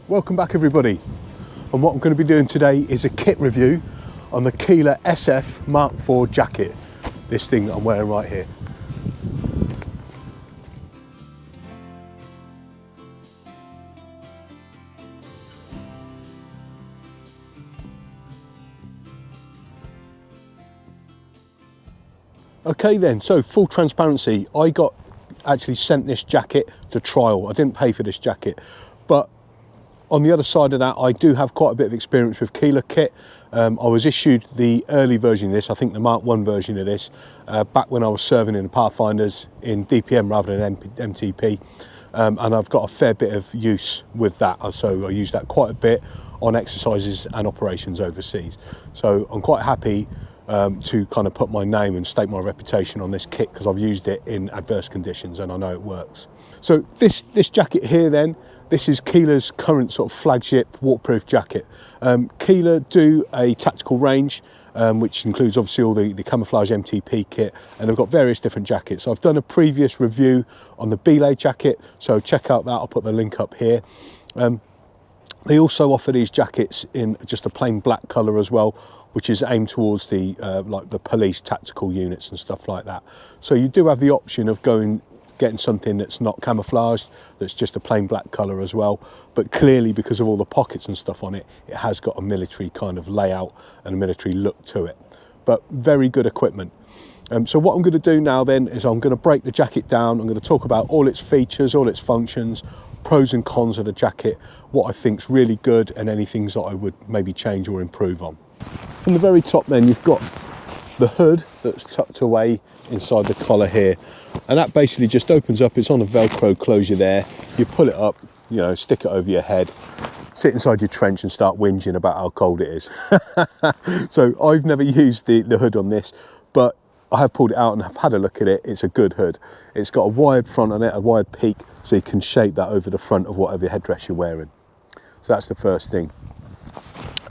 Welcome back everybody, and what I'm going to be doing today is a kit review on the Keela SF Mark IV jacket, this thing that I'm wearing right here. Okay then, so full transparency, I got actually sent this jacket to trial. I didn't pay for this jacket, but on the other side of that, I do have quite a bit of experience with Keela kit. I was issued the early version of this, I think the Mark I version of this, back when I was serving in the Pathfinders in DPM rather than MTP. And I've got a fair bit of use with that. So I use that quite a bit on exercises and operations overseas. So I'm quite happy to kind of put my name and stake my reputation on this kit because I've used it in adverse conditions and I know it works. So this jacket here then, this is Keela's current sort of flagship waterproof jacket. Keela do a tactical range, which includes obviously all the camouflage MTP kit, and they've got various different jackets. I've done a previous review on the belay jacket, so check out that, I'll put the link up here. They also offer these jackets in just a plain black colour as well, which is aimed towards the like the police tactical units and stuff like that. So you do have the option of getting something that's not camouflaged, that's just a plain black colour as well, but clearly because of all the pockets and stuff on it, it has got a military kind of layout and a military look to it, but very good equipment. So what I'm going to do now then is I'm going to break the jacket down. I'm going to talk about all its features, all its functions, pros and cons of the jacket, what I think's really good and any things that I would maybe change or improve on. From the very top then, you've got the hood that's tucked away inside the collar here, and that basically just opens up. It's on a Velcro closure there. You pull it up, you know, stick it over your head, sit inside your trench and start whinging about how cold it is. So I've never used the hood on this, but I have pulled it out and I've had a look at it. It's a good hood. It's got a wired front on it, a wired peak, so you can shape that over the front of whatever headdress you're wearing. So that's the first thing.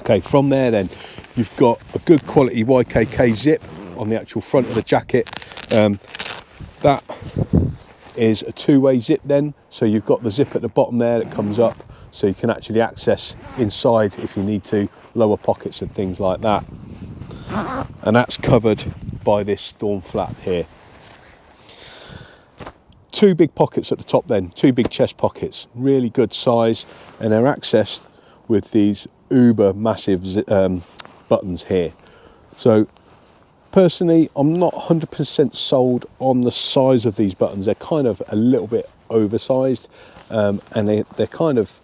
Okay, from there then, you've got a good quality YKK zip on the actual front of the jacket. That is a two-way zip then, so you've got the zip at the bottom there that comes up, so you can actually access inside if you need to, lower pockets and things like that. And that's covered by this storm flap here. Two big pockets at the top then, two big chest pockets, really good size, and they're accessed with these uber massive buttons here. So personally, I'm not 100% sold on the size of these buttons. They're kind of a little bit oversized, and they're kind of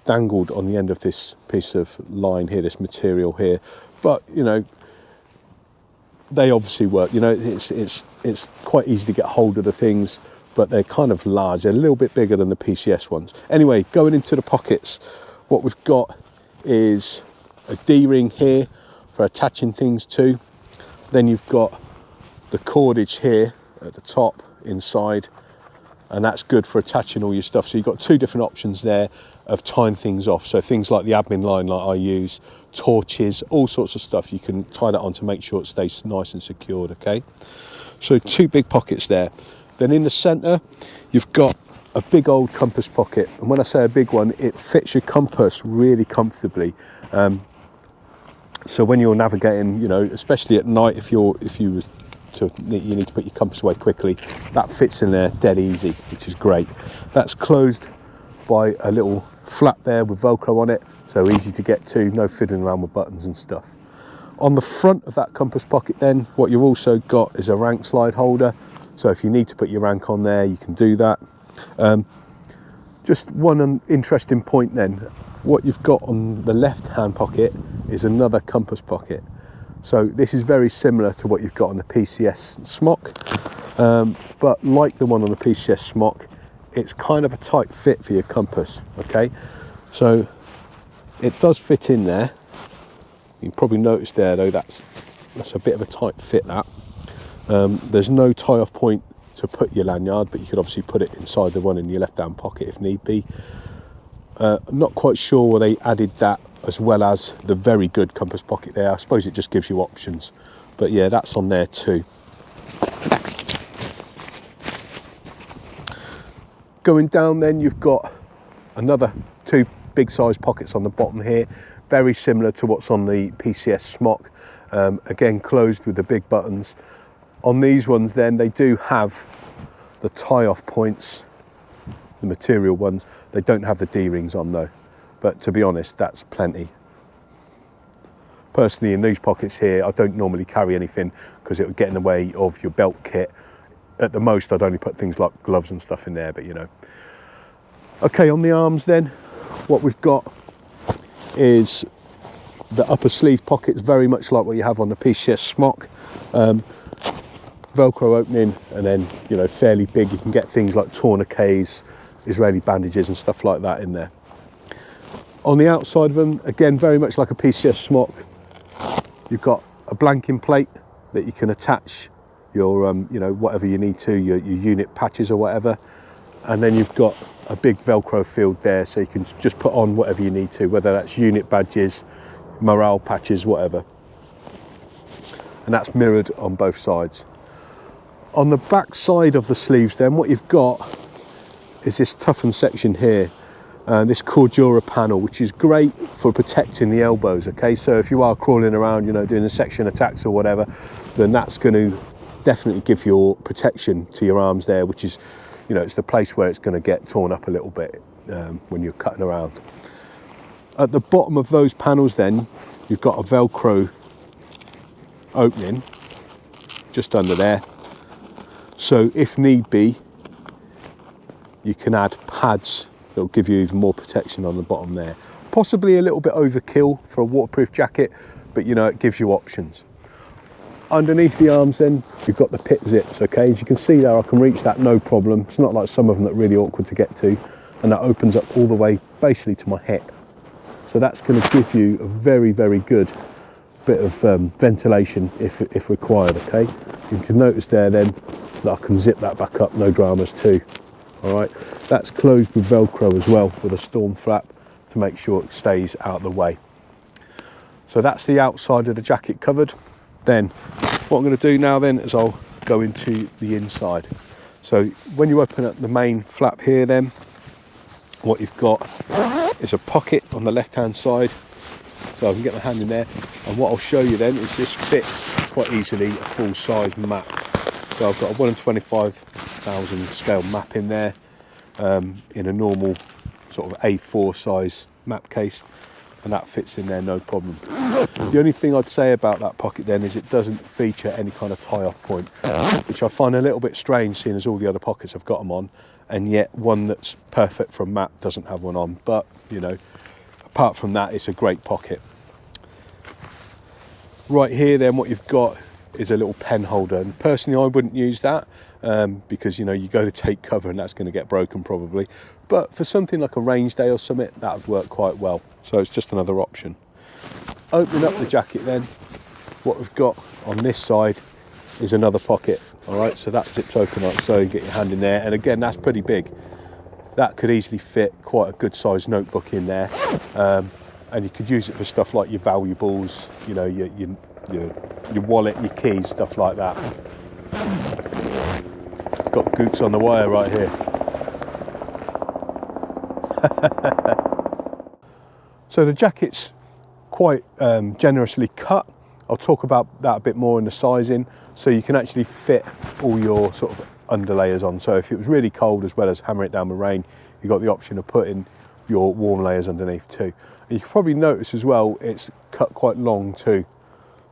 dangled on the end of this piece of line here, this material here. But you know, they obviously work. You know, it's quite easy to get hold of the things, but they're kind of large. They're a little bit bigger than the PCS ones. Anyway, going into the pockets, what we've got is a D-ring here for attaching things to. Then you've got the cordage here at the top inside, and that's good for attaching all your stuff. So you've got two different options there of tying things off. So things like the admin line like I use, torches, all sorts of stuff, you can tie that on to make sure it stays nice and secured, okay? So two big pockets there. Then in the centre, you've got a big old compass pocket, and when I say a big one, it fits your compass really comfortably. So when you're navigating, you know, especially at night, if you need to put your compass away quickly, that fits in there dead easy, which is great. That's closed by a little flap there with Velcro on it, so easy to get to, no fiddling around with buttons and stuff. On the front of that compass pocket then, what you've also got is a rank slide holder, so if you need to put your rank on there, you can do that. Just one interesting point then, what you've got on the left hand pocket is another compass pocket. So this is very similar to what you've got on the PCS smock, but like the one on the PCS smock, it's kind of a tight fit for your compass, okay? So it does fit in there. You can probably notice there though, that's a bit of a tight fit that. There's no tie off point to put your lanyard, but you could obviously put it inside the one in your left hand pocket if need be. I'm not quite sure why they added that as well as the very good compass pocket there. I suppose it just gives you options, but yeah, that's on there too. Going down then, you've got another 2 big size pockets on the bottom here, very similar to what's on the PCS smock, again closed with the big buttons. On these ones then, they do have the tie-off points, the material ones. They don't have the D-rings on though, but to be honest, that's plenty. Personally, in these pockets here, I don't normally carry anything because it would get in the way of your belt kit. At the most, I'd only put things like gloves and stuff in there, but you know. Okay, on the arms then, what we've got is the upper sleeve pockets, very much like what you have on the PCS smock. Velcro opening, and then, you know, fairly big. You can get things like tourniquets, Israeli bandages and stuff like that in there. On the outside of them, again, very much like a PCS smock, you've got a blanking plate that you can attach your, you know, whatever you need to, your unit patches or whatever. And then you've got a big Velcro field there, so you can just put on whatever you need to, whether that's unit badges, morale patches, whatever. And that's mirrored on both sides. On the back side of the sleeves then, what you've got is this toughened section here, this Cordura panel, which is great for protecting the elbows, okay? So if you are crawling around, you know, doing the section attacks or whatever, then that's going to definitely give your protection to your arms there, which is, you know, it's the place where it's going to get torn up a little bit when you're cutting around. At the bottom of those panels then, you've got a Velcro opening just under there. So if need be, you can add pads that will give you even more protection on the bottom there. Possibly a little bit overkill for a waterproof jacket, but you know, it gives you options. Underneath the arms then, you've got the pit zips, okay? As you can see there, I can reach that no problem. It's not like some of them that are really awkward to get to, and that opens up all the way basically to my hip. So that's going to give you a very, very good bit of ventilation if required, okay? You can notice there then that I can zip that back up, no dramas too. All right, that's closed with Velcro as well, with a storm flap to make sure it stays out of the way. So that's the outside of the jacket covered. Then what I'm going to do now then is I'll go into the inside. So when you open up the main flap here then, what you've got is a pocket on the left hand side, so I can get my hand in there, and what I'll show you then is this fits quite easily a full size map. So I've got a 1 in 25,000 scale map in there, in a normal sort of A4 size map case, and that fits in there no problem. The only thing I'd say about that pocket then is it doesn't feature any kind of tie-off point, which I find a little bit strange seeing as all the other pockets have got them on, and yet one that's perfect for a map doesn't have one on. But you know, apart from that, it's a great pocket. Right here then, what you've got is a little pen holder, and personally I wouldn't use that because, you know, you go to take cover and that's going to get broken probably, but for something like a range day or something, that would work quite well. So it's just another option. Opening up the jacket then, what we've got on this side is another pocket. All right, so that zips open like so, you get your hand in there, and again, that's pretty big. That could easily fit quite a good sized notebook in there, and you could use it for stuff like your valuables, you know, your wallet, your keys, stuff like that. Got gooks on the wire right here. So the jacket's quite generously cut. I'll talk about that a bit more in the sizing, so you can actually fit all your sort of underlayers on. So if it was really cold, as well as hammer it down with rain, you've got the option of putting your warm layers underneath too. And you can probably notice as well, it's cut quite long too.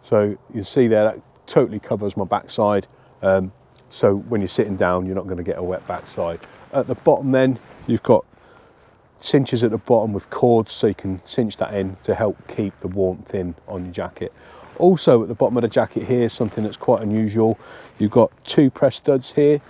So you can see there, that totally covers my backside. So when you're sitting down, you're not going to get a wet backside. At the bottom then, you've got cinches at the bottom with cords, so you can cinch that in to help keep the warmth in on your jacket. Also at the bottom of the jacket here, something that's quite unusual, you've got 2 press studs here,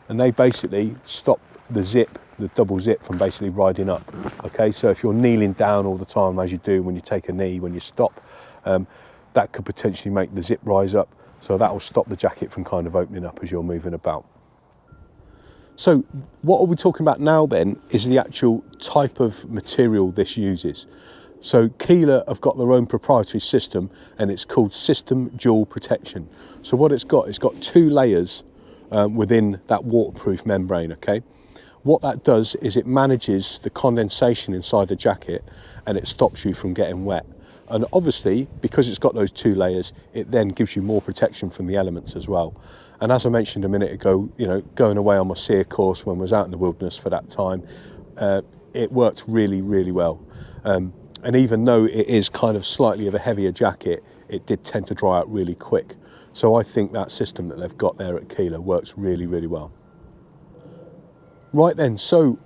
and they basically stop the zip, the double zip, from basically riding up. Okay, so if you're kneeling down all the time, as you do when you take a knee, when you stop, that could potentially make the zip rise up, so that will stop the jacket from kind of opening up as you're moving about. So what are we talking about now then is the actual type of material this uses. So Keela have got their own proprietary system, and it's called System Dual Protection. So what it's got 2 layers within that waterproof membrane, okay? What that does is it manages the condensation inside the jacket and it stops you from getting wet. And obviously, because it's got those 2 layers, it then gives you more protection from the elements as well. And as I mentioned a minute ago, you know, going away on my SEER course when I was out in the wilderness for that time, it worked really, really well. And even though it is kind of slightly of a heavier jacket, it did tend to dry out really quick. So I think that system that they've got there at Keela works really, really well. Right then, so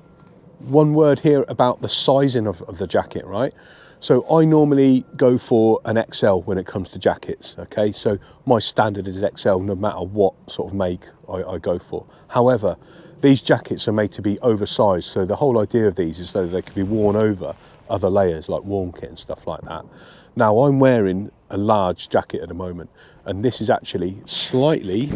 one word here about the sizing of the jacket, right? So I normally go for an XL when it comes to jackets, okay? So my standard is XL no matter what sort of make I go for. However, these jackets are made to be oversized, so the whole idea of these is so that they can be worn over other layers like warm kit and stuff like that. Now I'm wearing a large jacket at the moment, and this is actually slightly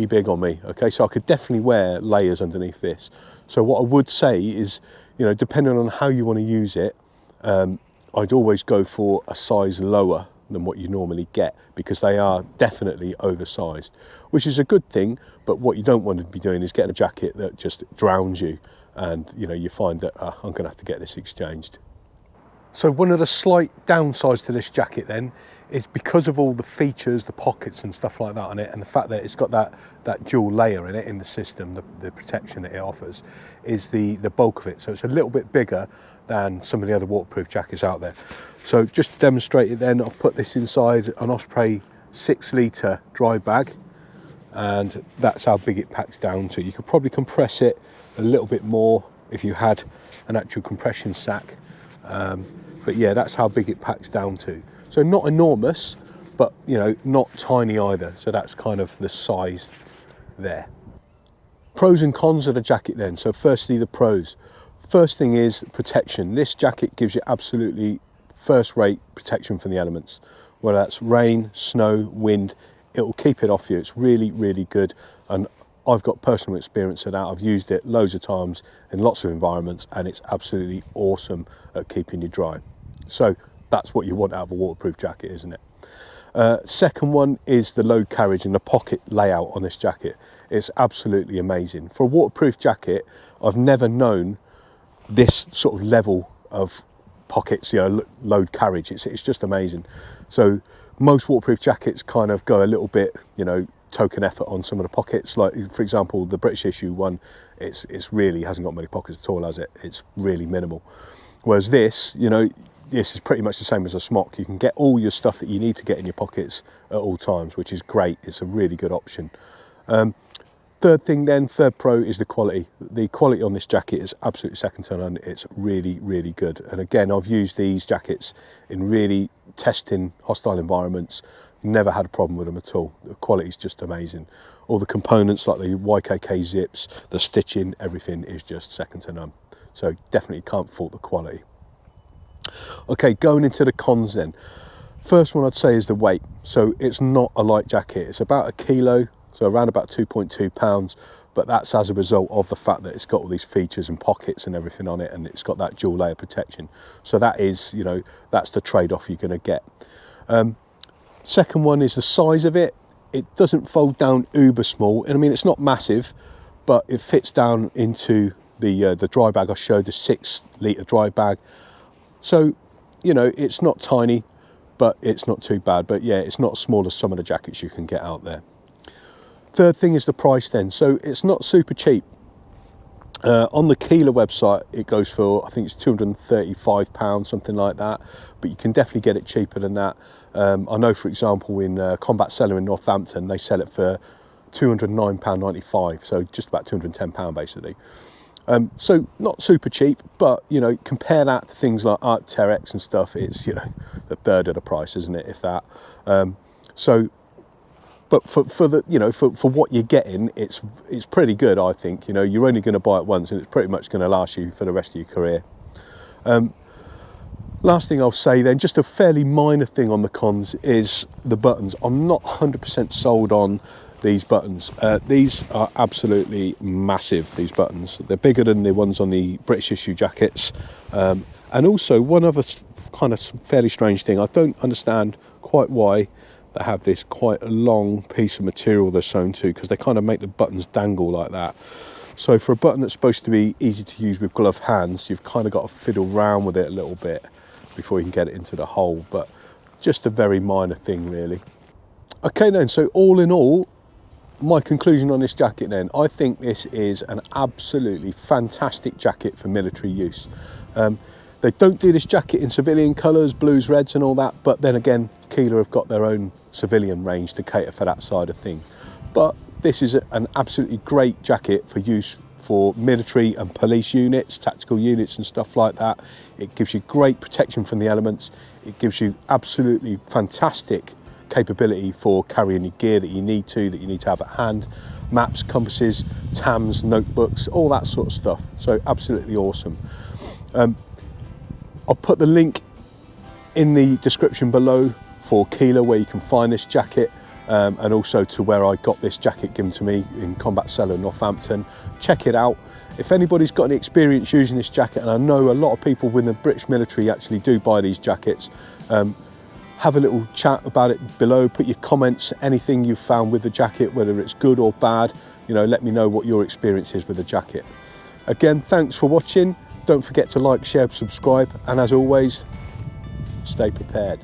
big on me, okay? So I could definitely wear layers underneath this. So what I would say is, you know, depending on how you want to use it, I'd always go for a size lower than what you normally get, because they are definitely oversized, which is a good thing. But what you don't want to be doing is getting a jacket that just drowns you, and you know, you find that I'm going to have to get this exchanged. So one of the slight downsides to this jacket then is because of all the features, the pockets and stuff like that on it, and the fact that it's got that dual layer in it in the system, the protection that it offers, is the bulk of it. So it's a little bit bigger than some of the other waterproof jackets out there. So just to demonstrate it then, I've put this inside an Osprey 6-litre dry bag, and that's how big it packs down to. You could probably compress it a little bit more if you had an actual compression sack. But yeah, that's how big it packs down to. So not enormous, but you know, not tiny either. So that's kind of the size there. Pros and cons of the jacket then. So firstly, the pros. First thing is protection. This jacket gives you absolutely first-rate protection from the elements. Whether that's rain, snow, wind, it will keep it off you. It's really, really good. And I've got personal experience of that. I've used it loads of times in lots of environments, and it's absolutely awesome at keeping you dry. So that's what you want out of a waterproof jacket, isn't it? Second one is the load carriage and the pocket layout on this jacket. It's absolutely amazing. For a waterproof jacket, I've never known this sort of level of pockets, you know, load carriage. It's just amazing. So most waterproof jackets kind of go a little bit, you know, token effort on some of the pockets. Like for example, the British issue one, it's really hasn't got many pockets at all, has it? It's really minimal. Whereas this, you know, this is pretty much the same as a smock. You can get all your stuff that you need to get in your pockets at all times, which is great. It's a really good option. Third thing then, third pro is the quality. The quality on this jacket is absolutely second to none. It's really, really good. And again, I've used these jackets in really testing hostile environments. Never had a problem with them at all. The quality is just amazing. All the components like the YKK zips, the stitching, everything is just second to none. So definitely can't fault the quality. Okay, going into the cons then. First one I'd say is the weight. So it's not a light jacket. It's about 1 kilo, so around about 2.2 pounds, but that's as a result of the fact that it's got all these features and pockets and everything on it, and it's got that dual layer protection. So that is, you know, that's the trade-off you're going to get. Second one is the size of it. It doesn't fold down uber small, and I mean, it's not massive, but it fits down into the dry bag I showed, the 6-litre dry bag. So, you know, it's not tiny, but it's not too bad. But yeah, it's not as small as some of the jackets you can get out there. Third thing is the price then. So it's not super cheap. On the Keela website, it goes for, I think it's £235, something like that. But you can definitely get it cheaper than that. I know, for example, in Combat Cellar in Northampton, they sell it for £209.95, so just about £210 basically. So not super cheap, but you know, compare that to things like Arc'teryx and stuff. It's, you know, the third of the price, isn't it, if that? So, but for the, you know, for what you're getting, it's pretty good, I think. You know, you're only going to buy it once, and it's pretty much going to last you for the rest of your career. Last thing I'll say then, just a fairly minor thing on the cons, is the buttons. I'm not 100% sold on these buttons. These are absolutely massive, these buttons. They're bigger than the ones on the British issue jackets. And also, one other kind of fairly strange thing, I don't understand quite why they have this quite a long piece of material they're sewn to, because they kind of make the buttons dangle like that. So for a button that's supposed to be easy to use with gloved hands, you've kind of got to fiddle around with it a little bit before you can get it into the hole, but just a very minor thing really. Okay then, so all in all, my conclusion on this jacket then, I think this is an absolutely fantastic jacket for military use. They don't do this jacket in civilian colours, blues, reds and all that, but then again, Keela have got their own civilian range to cater for that side of things. But this is an absolutely great jacket for use for military and police units, tactical units and stuff like that. It gives you great protection from the elements. It gives you absolutely fantastic capability for carrying your gear that you need to have at hand. Maps, compasses, TAMs, notebooks, all that sort of stuff. So absolutely awesome. I'll put the link in the description below for Keela where you can find this jacket, and also to where I got this jacket given to me in Combat Cellar, Northampton. Check it out. If anybody's got any experience using this jacket, and I know a lot of people within the British military actually do buy these jackets, have a little chat about it below, put your comments, anything you've found with the jacket, whether it's good or bad, you know, let me know what your experience is with the jacket. Again, thanks for watching. Don't forget to like, share, subscribe, and as always, stay prepared.